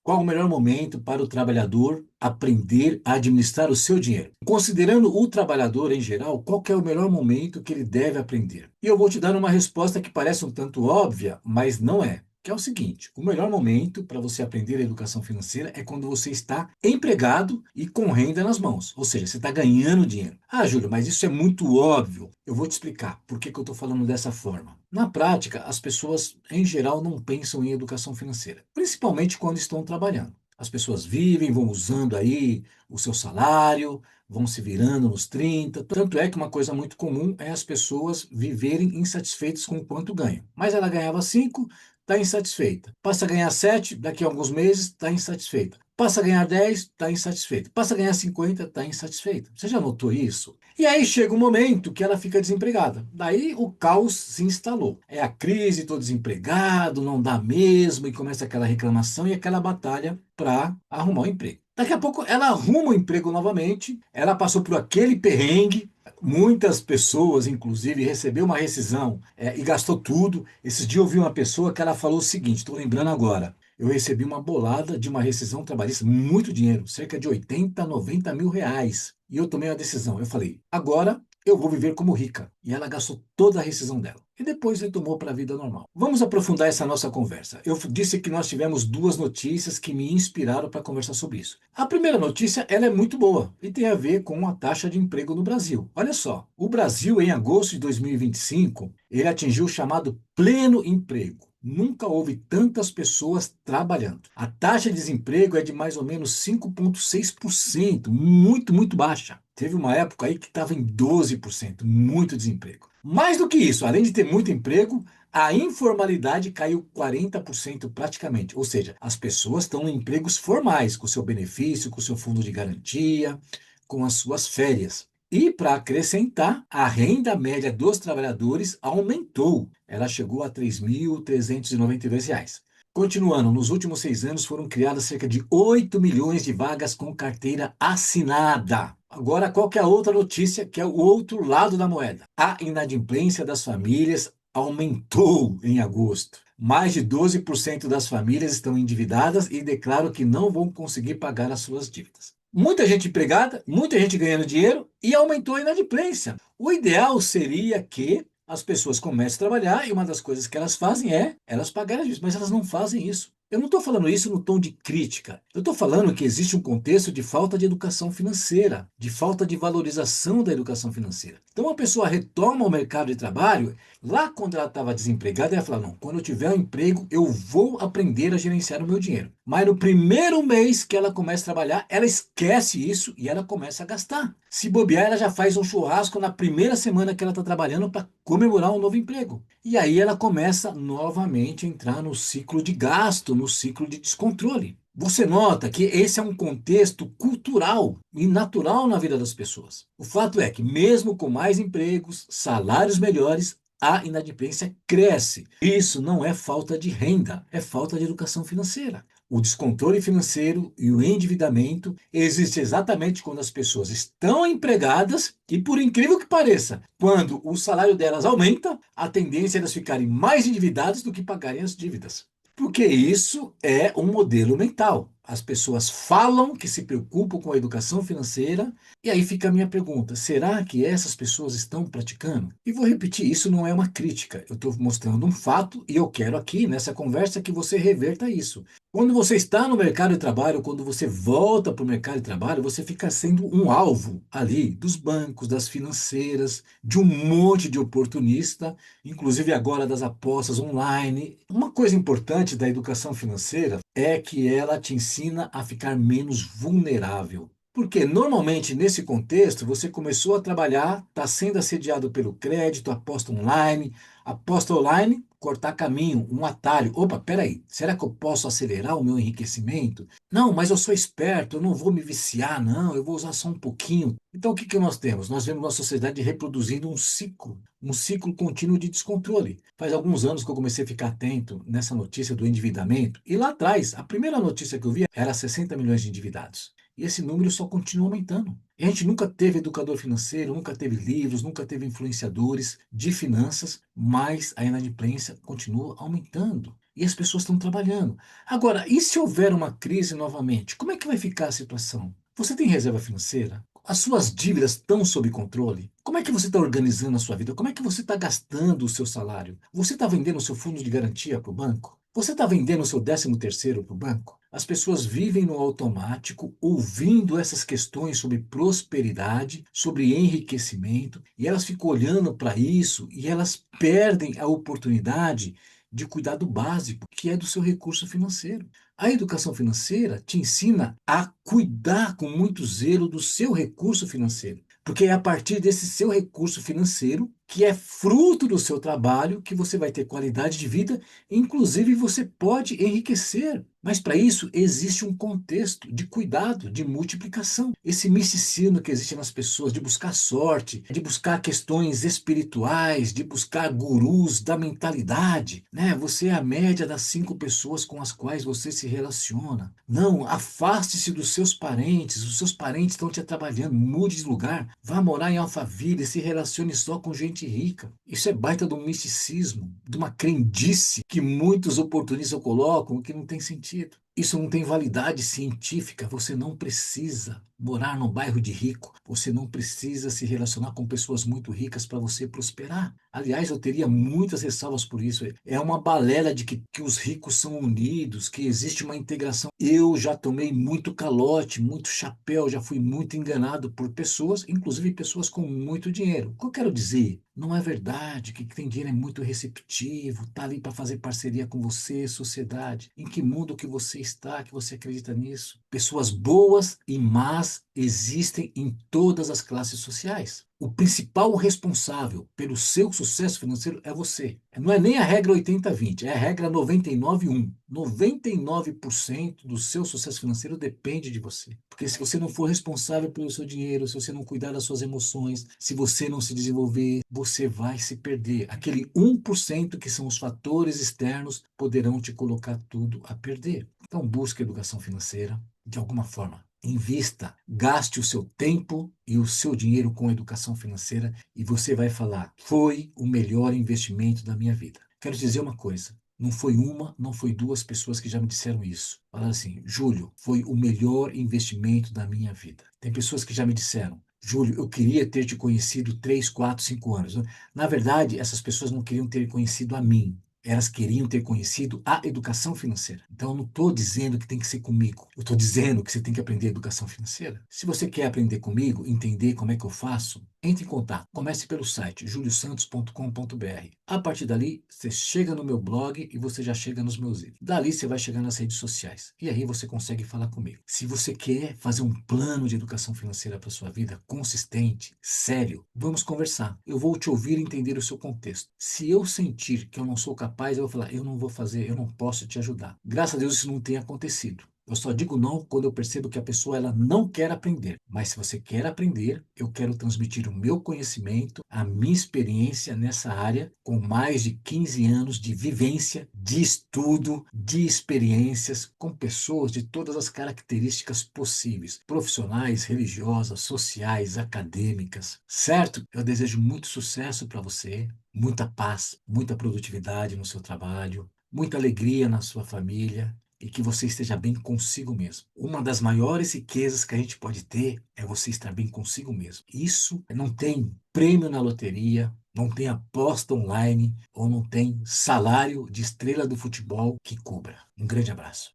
Qual o melhor momento para o trabalhador aprender a administrar o seu dinheiro? Considerando o trabalhador em geral, qual que é o melhor momento que ele deve aprender? E eu vou te dar uma resposta que parece um tanto óbvia, mas não é. Que é o seguinte: o melhor momento para você aprender a educação financeira é quando você está empregado e com renda nas mãos. Ou seja, você está ganhando dinheiro. Ah, Júlio, mas isso é muito óbvio. Eu vou te explicar por que que eu estou falando dessa forma. Na prática, as pessoas, em geral, não pensam em educação financeira, principalmente quando estão trabalhando. As pessoas vivem, vão usando aí o seu salário, vão se virando nos 30. Tanto é que uma coisa muito comum é as pessoas viverem insatisfeitas com o quanto ganham. Mas ela ganhava 5, está insatisfeita. Passa a ganhar 7, daqui a alguns meses está insatisfeita. Passa a ganhar 10, está insatisfeita. Passa a ganhar 50, está insatisfeita. Você já notou isso? E aí chega um momento que ela fica desempregada. Daí o caos se instalou. É a crise, estou desempregado, não dá mesmo, e começa aquela reclamação e aquela batalha para arrumar um emprego. Daqui a pouco ela arruma um emprego novamente, ela passou por aquele perrengue, muitas pessoas, inclusive, recebeu uma rescisão e gastou tudo. Esses dias eu vi uma pessoa que ela falou o seguinte, estou lembrando agora, eu recebi uma bolada de uma rescisão trabalhista, muito dinheiro, cerca de 80, 90 mil reais. E eu tomei a decisão. Eu falei, agora eu vou viver como rica. E ela gastou toda a rescisão dela. E depois retomou para a vida normal. Vamos aprofundar essa nossa conversa. Eu disse que nós tivemos duas notícias que me inspiraram para conversar sobre isso. A primeira notícia, ela é muito boa e tem a ver com a taxa de emprego no Brasil. Olha só, o Brasil em agosto de 2025, ele atingiu o chamado pleno emprego. Nunca houve tantas pessoas trabalhando. A taxa de desemprego é de mais ou menos 5,6%, muito, muito baixa. Teve uma época aí que estava em 12%, muito desemprego. Mais do que isso, além de ter muito emprego, a informalidade caiu 40% praticamente. Ou seja, as pessoas estão em empregos formais, com seu benefício, com seu fundo de garantia, com as suas férias. E para acrescentar, a renda média dos trabalhadores aumentou. Ela chegou a R$ 3.392. Continuando, nos últimos 6 anos foram criadas cerca de 8 milhões de vagas com carteira assinada. Agora, qual que é a outra notícia, que é o outro lado da moeda? A inadimplência das famílias aumentou em agosto. Mais de 12% das famílias estão endividadas e declaram que não vão conseguir pagar as suas dívidas. Muita gente empregada, muita gente ganhando dinheiro e aumentou a inadimplência. O ideal seria que as pessoas começam a trabalhar e uma das coisas que elas fazem é elas pagarem as dívidas, mas elas não fazem isso. Eu não estou falando isso no tom de crítica. Eu estou falando que existe um contexto de falta de educação financeira, de falta de valorização da educação financeira. Então, a pessoa retoma o mercado de trabalho, lá quando ela estava desempregada, ela fala, não, quando eu tiver um emprego, eu vou aprender a gerenciar o meu dinheiro. Mas no primeiro mês que ela começa a trabalhar, ela esquece isso e ela começa a gastar. Se bobear, ela já faz um churrasco na primeira semana que ela está trabalhando para comemorar um novo emprego. E aí ela começa novamente a entrar no ciclo de gasto, no ciclo de descontrole. Você nota que esse é um contexto cultural e natural na vida das pessoas. O fato é que, mesmo com mais empregos, salários melhores, a inadimplência cresce. Isso não é falta de renda, é falta de educação financeira. O descontrole financeiro e o endividamento existe exatamente quando as pessoas estão empregadas e, por incrível que pareça, quando o salário delas aumenta, a tendência é elas ficarem mais endividadas do que pagarem as dívidas. Porque isso é um modelo mental. As pessoas falam que se preocupam com a educação financeira, e aí fica a minha pergunta: será que essas pessoas estão praticando? E vou repetir, isso não é uma crítica. Eu estou mostrando um fato e eu quero aqui, nessa conversa, que você reverta isso. Quando você está no mercado de trabalho, quando você volta para o mercado de trabalho, você fica sendo um alvo ali dos bancos, das financeiras, de um monte de oportunista, inclusive agora das apostas online. Uma coisa importante da educação financeira é que ela te ensina a ficar menos vulnerável. Porque normalmente nesse contexto você começou a trabalhar, está sendo assediado pelo crédito, aposta online, cortar caminho, um atalho. Opa, peraí, será que eu posso acelerar o meu enriquecimento? Não, mas eu sou esperto, eu não vou me viciar, não, eu vou usar só um pouquinho. Então o que que nós temos? Nós vemos uma sociedade reproduzindo um ciclo contínuo de descontrole. Faz alguns anos que eu comecei a ficar atento nessa notícia do endividamento, e lá atrás, a primeira notícia que eu vi era 60 milhões de endividados. E esse número só continua aumentando. E a gente nunca teve educador financeiro, nunca teve livros, nunca teve influenciadores de finanças, mas a inadimplência continua aumentando. e as pessoas estão trabalhando. Agora, e se houver uma crise novamente? Como é que vai ficar a situação? Você tem reserva financeira? As suas dívidas estão sob controle? Como é que você está organizando a sua vida? Como é que você está gastando o seu salário? Você está vendendo o seu fundo de garantia para o banco? Você está vendendo o seu 13º para o banco? As pessoas vivem no automático, ouvindo essas questões sobre prosperidade, sobre enriquecimento, e elas ficam olhando para isso e elas perdem a oportunidade de cuidar do básico, que é do seu recurso financeiro. A educação financeira te ensina a cuidar com muito zelo do seu recurso financeiro, porque é a partir desse seu recurso financeiro, que é fruto do seu trabalho, que você vai ter qualidade de vida, inclusive você pode enriquecer. Mas para isso existe um contexto de cuidado, de multiplicação. Esse misticismo que existe nas pessoas de buscar sorte, de buscar questões espirituais, de buscar gurus da mentalidade, né? Você é a média das 5 pessoas com as quais você se relaciona. Não, afaste-se dos seus parentes, os seus parentes estão te atrapalhando, mude de lugar, vá morar em Alphaville e se relacione só com gente rica. Isso é baita de um misticismo, de uma crendice que muitos oportunistas colocam que não tem sentido. Isso não tem validade científica. Você não precisa morar num bairro de rico. Você não precisa se relacionar com pessoas muito ricas para você prosperar. Aliás, eu teria muitas ressalvas por isso. É uma balela de que os ricos são unidos, que existe uma integração. Eu já tomei muito calote, muito chapéu, já fui muito enganado por pessoas, inclusive pessoas com muito dinheiro. O que eu quero dizer? Não é verdade que quem tem dinheiro é muito receptivo, está ali para fazer parceria com você, sociedade. Em que mundo que você está, que você acredita nisso? Pessoas boas e más existem em todas as classes sociais. O principal responsável pelo seu sucesso financeiro é você. Não é nem a regra 80-20, é a regra 99-1. 99% do seu sucesso financeiro depende de você. Porque se você não for responsável pelo seu dinheiro, se você não cuidar das suas emoções, se você não se desenvolver, você vai se perder. Aquele 1% que são os fatores externos poderão te colocar tudo a perder. Então busque educação financeira de alguma forma. Invista, gaste o seu tempo e o seu dinheiro com educação financeira e você vai falar: foi o melhor investimento da minha vida. Quero dizer uma coisa. Não foi uma, não foi duas pessoas que já me disseram isso. Falaram assim: Júlio, foi o melhor investimento da minha vida. Tem pessoas que já me disseram: Júlio, eu queria ter te conhecido 3, 4, 5 anos. Na verdade, essas pessoas não queriam ter conhecido a mim. Elas queriam ter conhecido a educação financeira. Então, eu não estou dizendo que tem que ser comigo. Eu estou dizendo que você tem que aprender educação financeira. Se você quer aprender comigo, entender como é que eu faço, entre em contato. Comece pelo site juliosantos.com.br. A partir dali, você chega no meu blog e você já chega nos meus vídeos. Dali, você vai chegar nas redes sociais. E aí você consegue falar comigo. Se você quer fazer um plano de educação financeira para sua vida consistente, sério, vamos conversar. Eu vou te ouvir e entender o seu contexto. Se eu sentir que eu não sou capaz, eu vou falar: eu não vou fazer, eu não posso te ajudar. Graças a Deus isso não tem acontecido. Eu só digo não quando eu percebo que a pessoa ela não quer aprender. Mas se você quer aprender, eu quero transmitir o meu conhecimento, a minha experiência nessa área, com mais de 15 anos de vivência, de estudo, de experiências com pessoas de todas as características possíveis, profissionais, religiosas, sociais, acadêmicas. Certo? Eu desejo muito sucesso para você, muita paz, muita produtividade no seu trabalho, muita alegria na sua família e que você esteja bem consigo mesmo. Uma das maiores riquezas que a gente pode ter é você estar bem consigo mesmo. Isso não tem prêmio na loteria, não tem aposta online ou não tem salário de estrela do futebol que cubra. Um grande abraço.